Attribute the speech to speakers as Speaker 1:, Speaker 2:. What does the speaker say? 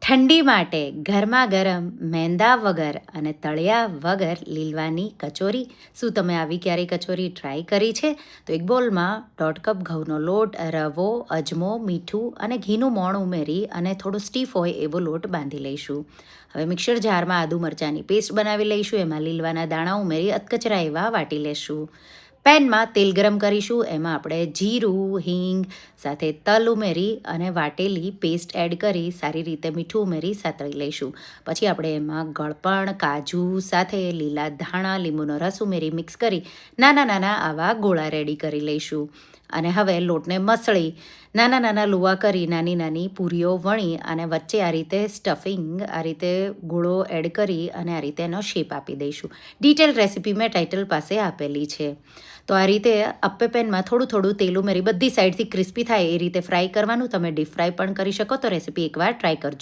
Speaker 1: ઠંડી માટે ગરમા ગરમ મેંદા વગર અને તળિયા વગર લીલવાની કચોરી. શું તમે આવી ક્યારેય કચોરી ટ્રાય કરી છે? તો એક બોલમાં 1.5 કપ ઘઉંનો લોટ, રવો, અજમો, મીઠું અને ઘીનું મોણ ઉમેરી અને થોડો સ્ટીફ હોય એવો લોટ બાંધી લઈશું. હવે મિક્સર જારમાં આદુ મરચાંની પેસ્ટ બનાવી લઈશું. એમાં લીલવાના દાણા ઉમેરી અધકચરા એવા વાટી લેશું. પેનમાં તેલ ગરમ કરીશું. એમાં આપણે જીરું, હિંગ સાથે તલ ઉમેરી અને વાટેલી પેસ્ટ એડ કરી સારી રીતે મીઠું ઉમેરી સાતળી લઈશું. પછી આપણે એમાં ગળપણ, કાજુ સાથે લીલા ધાણા, લીંબુનો રસ ઉમેરી મિક્સ કરી નાના નાના આવા ગોળા રેડી કરી લઈશું. અને હવે લોટને મસળી નાના નાના લુવા કરી નાની નાની પૂરીઓ વણી અને વચ્ચે આ રીતે સ્ટફિંગ આ રીતે ગોળો એડ કરી અને આ રીતે એનો શેપ આપી દઈશું. ડિટેલ રેસીપી મેં ટાઇટલ પાસે આપેલી છે. તો આ રીતે અપ્પે પેનમાં થોડું થોડું તેલ ઉમેરી બધી સાઈડથી ક્રિસ્પી થાય એ રીતે ફ્રાય કરવાનું. તમે ડીપ ફ્રાય પણ કરી શકો. તો રેસીપી એકવાર ટ્રાય કરજો.